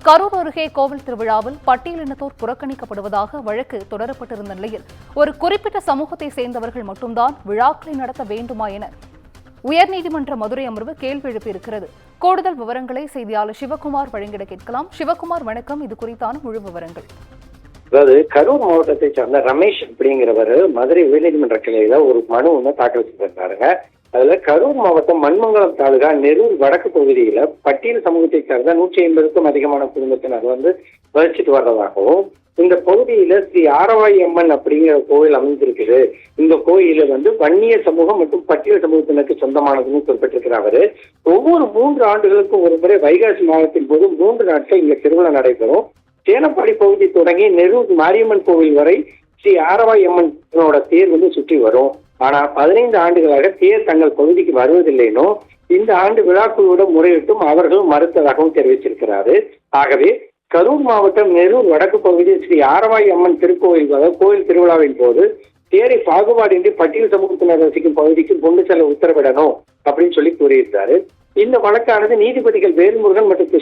கரூர் அருகே கோவில் திருவிழாவில் பட்டியலினத்தோர் புறக்கணிக்கப்படுவதாக வழக்கு தொடரப்பட்டிருந்த நிலையில் ஒரு குறிப்பிட்ட சமூகத்தை சேர்ந்தவர்கள் மட்டும்தான் விழாக்களை நடத்த வேண்டுமா என உயர்நீதிமன்ற மதுரை அமர்வு கேள்வி எழுப்பியிருக்கிறது. கூடுதல் விவரங்களை செய்தியாளர் சிவகுமார் வழங்கிட கேட்கலாம். சிவகுமார், வணக்கம். இது குறித்தான முழு விவரங்கள். அதாவது கரூர் மாவட்டத்தை சார்ந்த ரமேஷ் அப்படிங்கிறவர் மதுரை உயர்நீதிமன்ற கிளையில ஒரு மனு ஒன்று தாக்கல் செய்திருந்தாருங்க. அதுல கரூர் மாவட்டம் மண்மங்கலம் தாலுகா நெரூர் வடக்கு பகுதியில பட்டியல் சமூகத்தை சார்ந்த 150க்கும் அதிகமான குடும்பத்தினர் வசிச்சுட்டு வர்றதாகவும், இந்த பகுதியில ஸ்ரீ ஆரவாய் அம்மன் அப்படிங்கிற கோவில் அமைந்திருக்குது. இந்த கோயில வன்னிய சமூகம் மற்றும் பட்டியல் சமூகத்தினருக்கு சொந்தமானதுன்னு குறிப்பிட்டிருக்கிறாரு. ஒவ்வொரு 3 ஆண்டுகளுக்கும் ஒரு முறை வைகாசி மாதத்தின் போது 3 நாட்கள் இங்க திருவிழா நடைபெறும். சேனப்பாடி பகுதி தொடங்கி நெரூர் மாரியம்மன் கோவில் வரை ஸ்ரீ ஆரவாய் அம்மனோட தேர் சுற்றி வரும். ஆனா 15 ஆண்டுகளாக தேர் தங்கள் பகுதிக்கு வருவதில்லைனோ இந்த ஆண்டு விழாக்குழுவிடம் முறையிட்டும் அவர்கள் மறுத்ததாகவும் தெரிவிச்சிருக்கிறாரு. ஆகவே கரூர் மாவட்டம் நெரூர் வடக்கு பகுதியில் ஸ்ரீ ஆரவாய் அம்மன் கோயில் திருவிழாவின் போது தேரை பாகுபாடின்றி பட்டியல் சமூகத்தினர் வசிக்கும் பகுதிக்கு கொண்டு செல்ல உத்தரவிடணும் அப்படின்னு சொல்லி கூறியிருந்தாரு. இந்த வழக்கானது நீதிபதிகள் வேல்முருகன் மற்றும்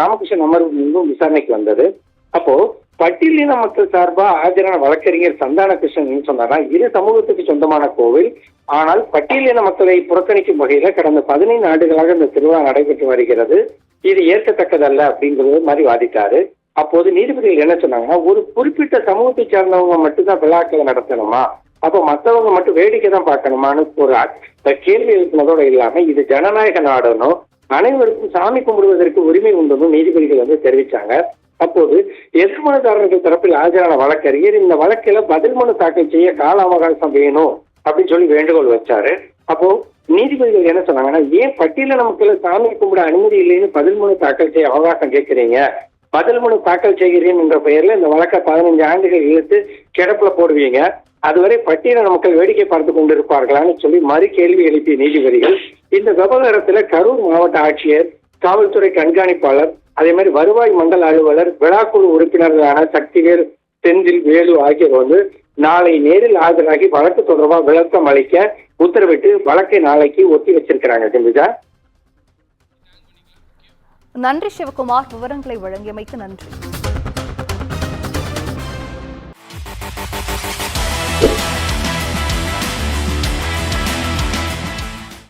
ராமகிருஷ்ணன் அமர்வு முன்பும் விசாரணைக்கு வந்தது. அப்போ பட்டியலின மக்கள் சார்பா ஆஜரான வழக்கறிஞர் சந்தான கிருஷ்ணன் சொன்னாரா, இரு சமூகத்துக்கு சொந்தமான கோவில், ஆனால் பட்டியலின மக்களை புறக்கணிக்கும் வகையில கடந்த 15 ஆண்டுகளாக இந்த திருவிழா நடைபெற்று வருகிறது, இது ஏற்கத்தக்கதல்ல அப்படிங்கிறது மாதிரி வாதிட்டாரு. அப்போது நீதிபதிகள் என்ன சொன்னாங்கன்னா, ஒரு குறிப்பிட்ட சமூகத்தை சார்ந்தவங்க மட்டும்தான் விழாக்களை நடத்தணுமா, அப்ப மற்றவங்க மட்டும் வேடிக்கை தான் பார்க்கணுமான்னு ஒரு கேள்வி எழுப்பினதோட இல்லாம இது ஜனநாயக நாடுனும் அனைவருக்கும் சாமி கும்பிடுவதற்கு உரிமை உண்டுன்னு நீதிபதிகள் தெரிவிச்சாங்க. அப்போது எதிர்மனுதாரர்கள் தரப்பில் ஆஜரான வழக்கறிஞர் இந்த வழக்கில பதில் மனு தாக்கல் செய்ய கால அவகாசம் வேணும் அப்படின்னு சொல்லி வேண்டுகோள் வச்சாரு. அப்போ நீதிபதிகள் என்ன சொன்னாங்கன்னா, ஏன் பட்டியலின மக்களை சாமி கும்பிட அனுமதி இல்லைன்னு பதில் மனு தாக்கல் செய்ய அவகாசம் கேட்கிறீங்க, பதில் மனு தாக்கல் செய்கிறேன் என்ற பெயர்ல இந்த வழக்கை 15 ஆண்டுகள் இழுத்து கிடப்புல போடுவீங்க, அதுவரை பட்டியலின மக்கள் வேடிக்கை பார்த்து கொண்டிருப்பார்களான்னு சொல்லி மறு கேள்வி எழுப்பிய நீதிபதிகள் இந்த விவகாரத்துல கரூர் மாவட்ட ஆட்சியர், காவல்துறை கண்காணிப்பாளர், அதே மாதிரி வருவாய் மண்டல அலுவலர், விழாக்குழு உறுப்பினர்களான சக்திவேல், செந்தில், வேலு ஆகியோர் நாளை நேரில் ஆஜராகி வழக்கு தொடர்பாக விளக்கம் அளிக்க உத்தரவிட்டு வழக்கை நாளைக்கு ஒத்தி வச்சிருக்கிறாங்க. செஞ்சுதா. நன்றி சிவகுமார், விவரங்களை வழங்கியமைக்கு நன்றி.